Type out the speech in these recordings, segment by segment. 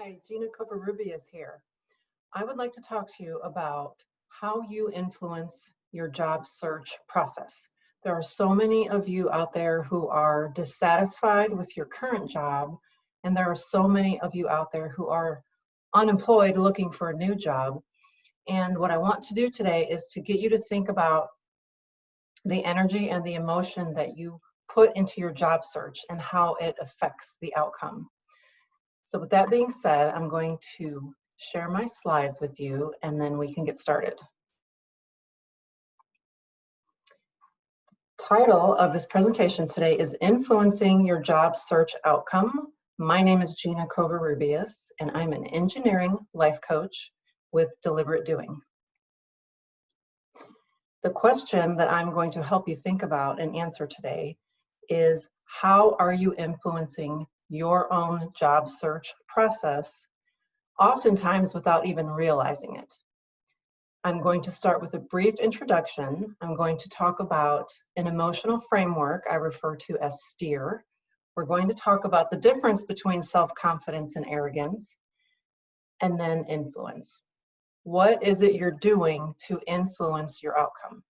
Hi, Gina Covarrubias here. I would like to talk to you about how you influence your job search process. There are so many of you out there who are dissatisfied with your current job, and there are so many of you out there who are unemployed looking for a new job. And what I want to do today is to get you to think about the energy and the emotion that you put into your job search and how it affects the outcome. So with that being said, I'm going to share my slides with you and then we can get started. Title of this presentation today is Influencing Your Job Search Outcome. My name is Gina Covarrubias and I'm an engineering life coach with Deliberate Doing. The question that I'm going to help you think about and answer today is, how are you influencing your own job search process, oftentimes without even realizing it? I'm going to start with a brief introduction. I'm going to talk about an emotional framework I refer to as STEER. We're going to talk about the difference between self-confidence and arrogance, and then influence. What is it you're doing to influence your outcome?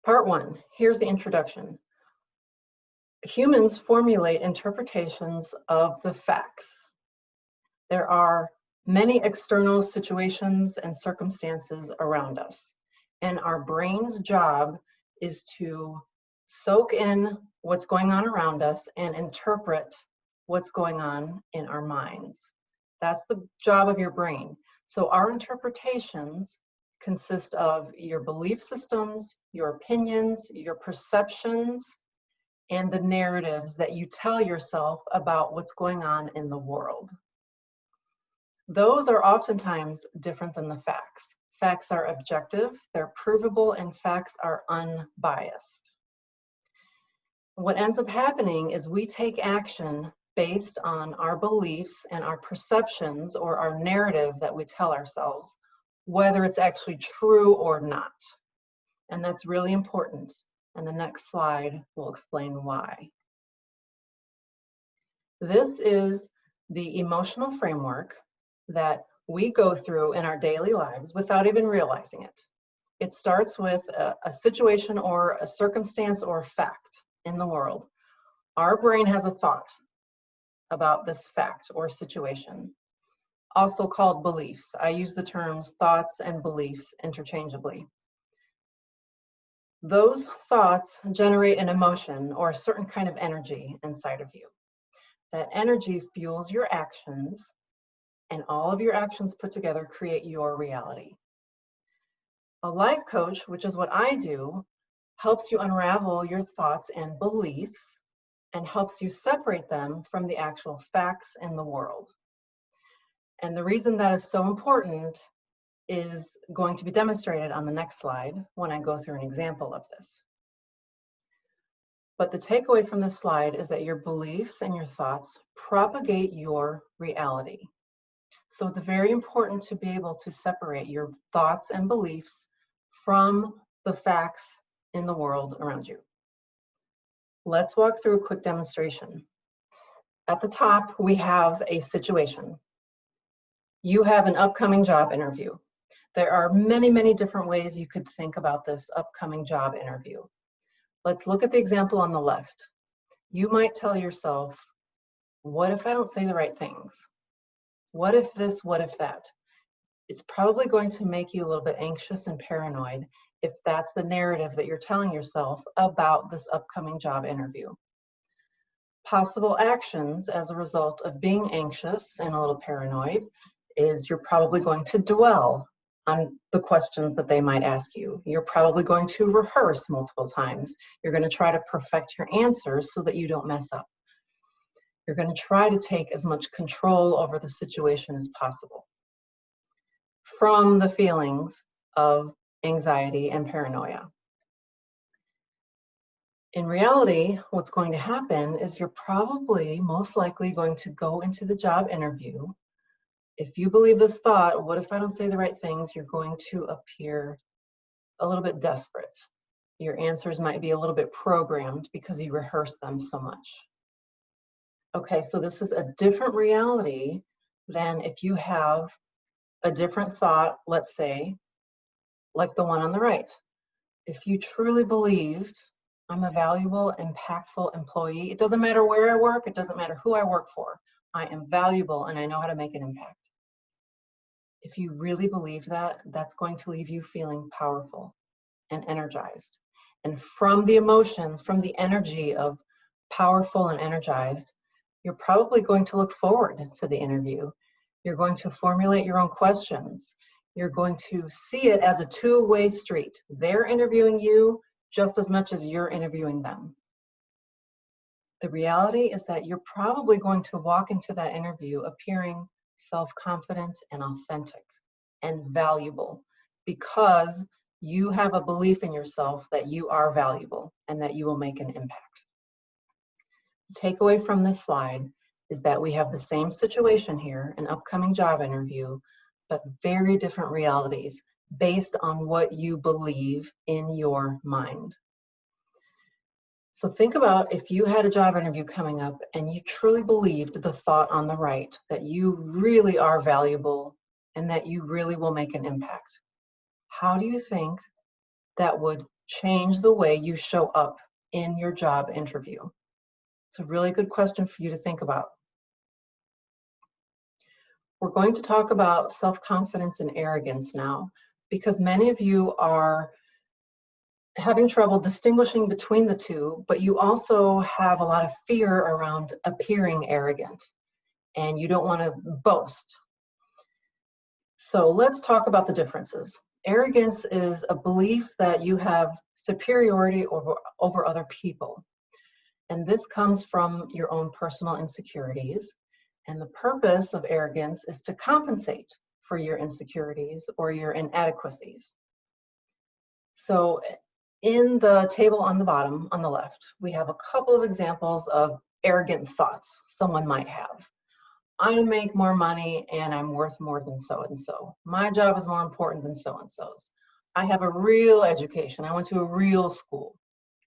Part one, here's the introduction. Humans formulate interpretations of the facts. There are many external situations and circumstances around us, and our brain's job is to soak in what's going on around us and interpret what's going on in our minds. That's the job of your brain. So our interpretations consist of your belief systems, your opinions, your perceptions, and the narratives that you tell yourself about what's going on in the world. Those are oftentimes different than the facts. Facts are objective, they're provable, and facts are unbiased. What ends up happening is we take action based on our beliefs and our perceptions or our narrative that we tell ourselves, whether it's actually true or not. And that's really important. And the next slide will explain why. This is the emotional framework that we go through in our daily lives without even realizing it. It starts with a situation or a circumstance or a fact in the world. Our brain has a thought about this fact or situation, also called beliefs. I use the terms thoughts and beliefs interchangeably. Those thoughts generate an emotion or a certain kind of energy inside of you. That energy fuels your actions, and all of your actions put together create your reality. A life coach, which is what I do, helps you unravel your thoughts and beliefs and helps you separate them from the actual facts in the world. And the reason that is so important is going to be demonstrated on the next slide when I go through an example of this. But the takeaway from this slide is that your beliefs and your thoughts propagate your reality. So it's very important to be able to separate your thoughts and beliefs from the facts in the world around you. Let's walk through a quick demonstration. At the top, we have a situation. You have an upcoming job interview. There are many, many different ways you could think about this upcoming job interview. Let's look at the example on the left. You might tell yourself, what if I don't say the right things? What if this, what if that? It's probably going to make you a little bit anxious and paranoid if that's the narrative that you're telling yourself about this upcoming job interview. Possible actions as a result of being anxious and a little paranoid is you're probably going to dwell on the questions that they might ask you. You're probably going to rehearse multiple times. You're going to try to perfect your answers so that you don't mess up. You're going to try to take as much control over the situation as possible from the feelings of anxiety and paranoia. In reality, what's going to happen is you're probably most likely going to go into the job interview. If you believe this thought, what if I don't say the right things, you're going to appear a little bit desperate. Your answers might be a little bit programmed because you rehearsed them so much. Okay, so this is a different reality than if you have a different thought, let's say, like the one on the right. If you truly believed, I'm a valuable, impactful employee, it doesn't matter where I work, it doesn't matter who I work for, I am valuable and I know how to make an impact. If you really believe that, that's going to leave you feeling powerful and energized. And from the emotions, from the energy of powerful and energized, you're probably going to look forward to the interview. You're going to formulate your own questions. You're going to see it as a two-way street. They're interviewing you just as much as you're interviewing them. The reality is that you're probably going to walk into that interview appearing self-confident and authentic and valuable because you have a belief in yourself that you are valuable and that you will make an impact. The takeaway from this slide is that we have the same situation here, an upcoming job interview, but very different realities based on what you believe in your mind. So think about if you had a job interview coming up and you truly believed the thought on the right, that you really are valuable and that you really will make an impact. How do you think that would change the way you show up in your job interview? It's a really good question for you to think about. We're going to talk about self-confidence and arrogance now, because many of you are having trouble distinguishing between the two, but you also have a lot of fear around appearing arrogant, and you don't want to boast. So let's talk about the differences. Arrogance is a belief that you have superiority over other people. And this comes from your own personal insecurities. And the purpose of arrogance is to compensate for your insecurities or your inadequacies. So in the table on the bottom, on the left, we have a couple of examples of arrogant thoughts someone might have. I make more money and I'm worth more than so-and-so. My job is more important than so-and-so's. I have a real education. I went to a real school.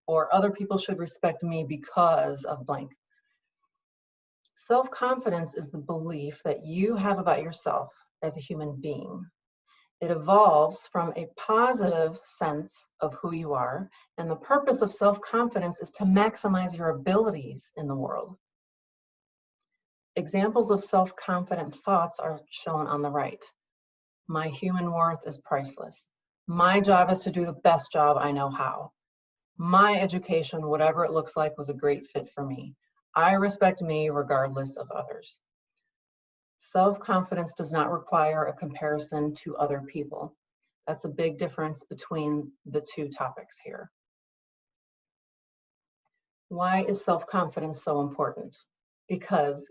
Or other people should respect me because of blank. Self-confidence is the belief that you have about yourself as a human being. It evolves from a positive sense of who you are, and the purpose of self-confidence is to maximize your abilities in the world. Examples of self-confident thoughts are shown on the right. My human worth is priceless. My job is to do the best job I know how. My education, whatever it looks like, was a great fit for me. I respect me regardless of others. Self-confidence does not require a comparison to other people. That's a big difference between the two topics here. Why is self-confidence so important? Because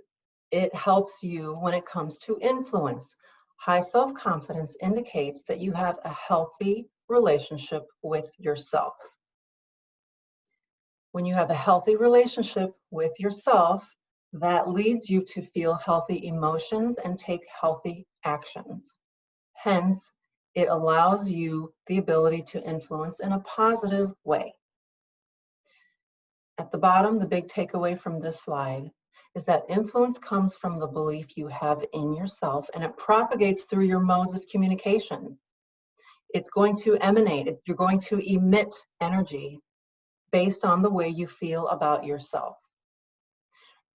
it helps you when it comes to influence. High self-confidence indicates that you have a healthy relationship with yourself. When you have a healthy relationship with yourself, that leads you to feel healthy emotions and take healthy actions. Hence, it allows you the ability to influence in a positive way. At the bottom, the big takeaway from this slide is that influence comes from the belief you have in yourself, and it propagates through your modes of communication. It's going to emanate, you're going to emit energy based on the way you feel about yourself.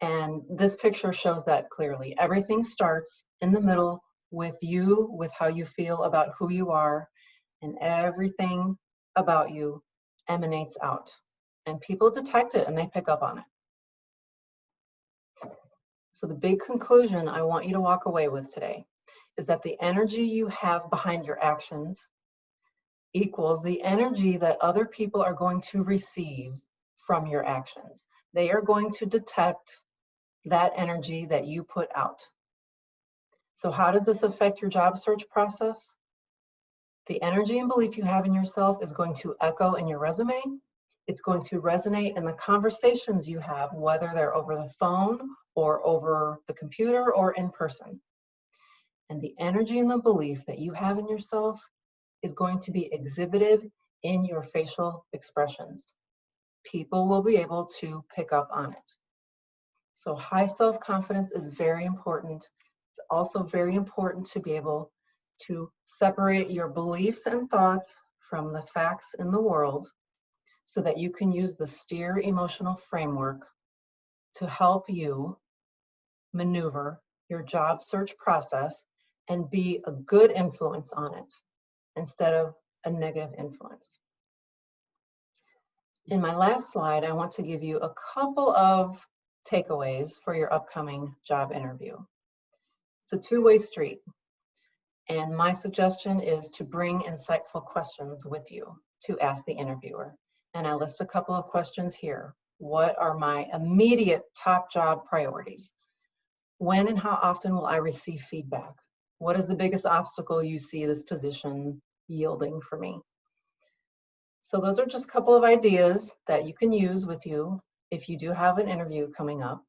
And this picture shows that clearly. Everything starts in the middle with you, with how you feel about who you are, and everything about you emanates out. And people detect it and they pick up on it. So the big conclusion I want you to walk away with today is that the energy you have behind your actions equals the energy that other people are going to receive from your actions. They are going to detect that energy that you put out. So how does this affect your job search process? The energy and belief you have in yourself is going to echo in your resume. It's going to resonate in the conversations you have, whether they're over the phone or over the computer or in person. And the energy and the belief that you have in yourself is going to be exhibited in your facial expressions. People will be able to pick up on it. So high self-confidence is very important. It's also very important to be able to separate your beliefs and thoughts from the facts in the world so that you can use the STEER emotional framework to help you maneuver your job search process and be a good influence on it instead of a negative influence. In my last slide, I want to give you a couple of takeaways for your upcoming job interview. It's a two-way street, and my suggestion is to bring insightful questions with you to ask the interviewer. And I list a couple of questions here. What are my immediate top job priorities? When and how often will I receive feedback? What is the biggest obstacle you see this position yielding for me? So those are just a couple of ideas that you can use with you if you do have an interview coming up.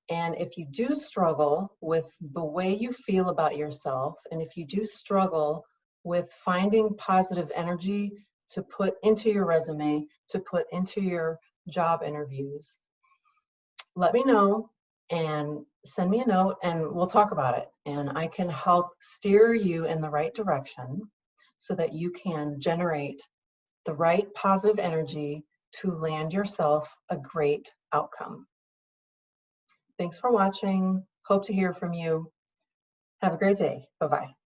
And if you do struggle with the way you feel about yourself, and if you do struggle with finding positive energy to put into your resume, to put into your job interviews, let me know and send me a note and we'll talk about it. And I can help steer you in the right direction so that you can generate the right positive energy to land yourself a great outcome. Thanks for watching. Hope to hear from you. Have a great day. Bye-bye.